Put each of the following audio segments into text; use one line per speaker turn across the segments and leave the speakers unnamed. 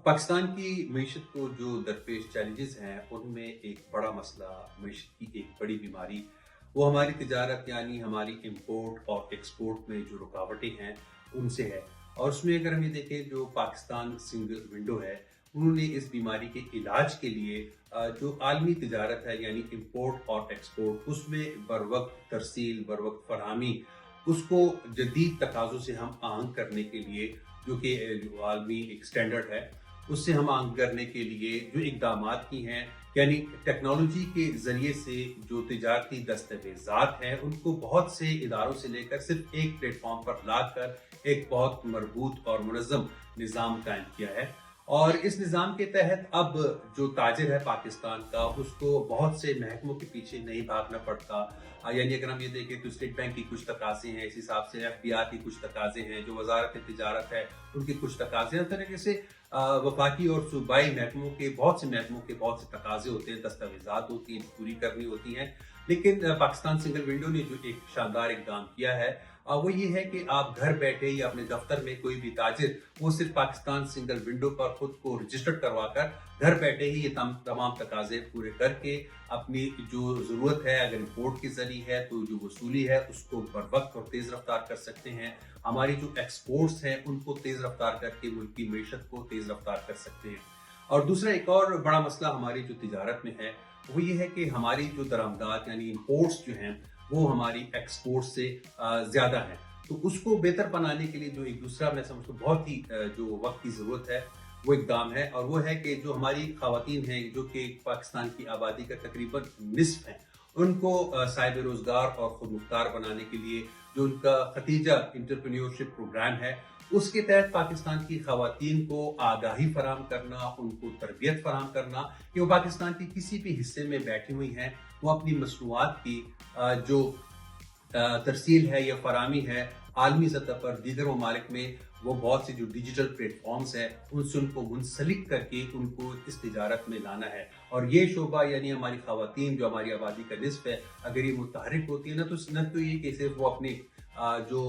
पाकिस्तान की मईशत को जो दरपेश चैलेंजेस हैं, उनमें एक बड़ा मसला मईशत की एक बड़ी बीमारी वो हमारी तिजारत यानी हमारी इम्पोर्ट और एक्सपोर्ट में जो रुकावटें हैं उनसे है। और उसमें अगर हम ये देखें, जो पाकिस्तान सिंगल विंडो है, उन्होंने इस बीमारी के इलाज के लिए जो आलमी तिजारत है यानी इम्पोर्ट और एक्सपोर्ट, उसमें बर वक्त तरसील बर वक्त फरहमी, उसको जदीद तकाज़ों से हम आहंग करने के लिए, जो कि जो आलमी एक स्टैंडर्ड है, उससे हम आहंग करने के लिए जो इकदामात की हैं, यानी टेक्नोलॉजी के ज़रिए से जो तिजारती दस्तावेज़ात हैं उनको बहुत से इदारों से लेकर सिर्फ एक प्लेटफॉर्म पर लाकर एक बहुत मरबूत और मुनज़्ज़म निज़ाम कायम किया है। और इस निज़ाम के तहत अब जो ताजिर है पाकिस्तान का, उसको बहुत से महकमों के पीछे नहीं भागना पड़ता। यानी अगर हम ये देखें तो स्टेट बैंक की कुछ तकाज़े हैं, इस हिसाब से FBI की कुछ तकाज़े हैं, जो वजारत तिजारत है उनके कुछ तकाज़े हैं। इस तरीके से वफाकी और सूबाई महकमों के बहुत से तकाज़े होते हैं, दस्तावेज़ात होती हैं, पूरी करनी होती हैं। लेकिन पाकिस्तान सिंगल विंडो ने जो एक शानदार इक़दाम किया है, वो ये है कि आप घर बैठे या अपने दफ्तर में कोई भी ताजिर, वो सिर्फ पाकिस्तान सिंगल विंडो पर खुद को रजिस्टर्ड करवाकर घर बैठे ही ये तमाम तकाजे पूरे करके अपनी जो ज़रूरत है, अगर इम्पोर्ट की जरिए है तो जो वसूली है उसको बर वक्त और तेज़ रफ्तार कर सकते हैं। हमारी जो एक्सपोर्ट्स हैं उनको तेज़ रफ्तार करके मुल्क की मईशत को तेज़ रफ्तार कर सकते हैं। और दूसरा एक और बड़ा मसला हमारी जो तिजारत में है, वो ये है कि हमारी जो दरामदात यानी इम्पोर्ट्स जो हैं वो हमारी एक्सपोर्ट से ज़्यादा है। तो उसको बेहतर बनाने के लिए जो एक दूसरा मैं समझता हूँ बहुत ही जो वक्त की ज़रूरत है, वो इक़दाम है, और वो है कि जो हमारी ख़वातीन हैं, जो कि पाकिस्तान की आबादी का तकरीबन निस्फ है, उनको साहिब रोज़गार और ख़ुद मुख्तार बनाने के लिए जो उनका खतीजा एंटरप्रेन्योरशिप प्रोग्राम है, उसके तहत पाकिस्तान की ख़वातीन को आगाही फराहम करना, उनको तरबियत फराहम करना कि वो पाकिस्तान के किसी भी हिस्से में बैठी हुई हैं, वो अपनी मसनूआत की जो तरसील है या फराहमी है आलमी सतह पर दीगर ममालिक में, वो बहुत सी जो डिजिटल प्लेटफॉर्म्स हैं उनसे उनको मुंसलिक करके उनको इस तिजारत में लाना है। और ये शोबा यानी हमारी ख़वातीन जो हमारी आबादी का निस्फ है, अगर ये मुतहरिक होती है न तो ये कि सिर्फ वो अपने जो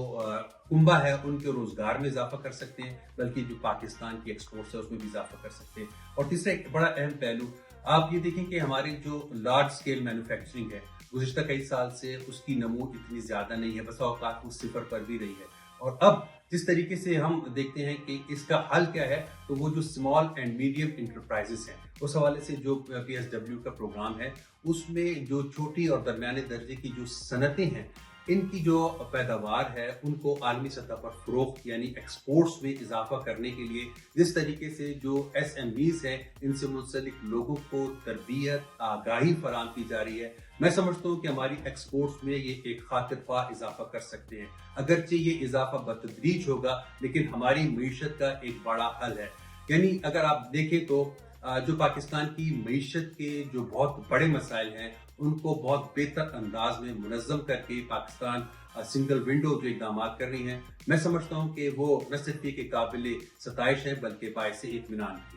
कुंबा है उनके रोजगार में इजाफा कर सकते हैं, बल्कि जो पाकिस्तान की एक्सपोर्ट्स है उसमें भी इजाफा कर सकते हैं। और तीसरा एक बड़ा अहम पहलू आप ये देखें कि हमारी जो लार्ज स्केल मैन्युफैक्चरिंग है, गुज़िश्ता कई साल से उसकी नमू इतनी ज्यादा नहीं है, बस औकात वो सिफर पर भी रही है। और अब जिस तरीके से हम देखते हैं कि इसका हल क्या है, तो वो जो स्मॉल एंड मीडियम इंटरप्राइजेस हैं, उस हवाले से जो PSW का प्रोग्राम है, उसमें जो छोटी और दरमियाने दर्जे की जो सनतें हैं, इनकी जो पैदावार है उनको आलमी सतह पर फ़रोख्त यानी एक्सपोर्ट्स में इजाफा करने के लिए जिस तरीके से जो SMEs हैं, इनसे मुंसलिक लोगों को तरबियत आगाही फराहम की जा रही है, मैं समझता हूँ कि हमारी एक्सपोर्ट्स में ये एक खातिरख्वाह इजाफा कर सकते हैं। अगरचे ये इजाफा बतदरीज होगा, लेकिन हमारी मईशत का एक बड़ा हल है। यानी अगर आप देखें तो जो पाकिस्तान की मईशत के जो बहुत बड़े मसाइल हैं, उनको बहुत बेहतर अंदाज में मुनज़्ज़म करके पाकिस्तान सिंगल विंडो जो इक़दाम कर रही हैं, मैं समझता हूँ कि वो न सिर्फ एक काबिल सताइश है बल्कि बाइसे इत्मीनान भी है।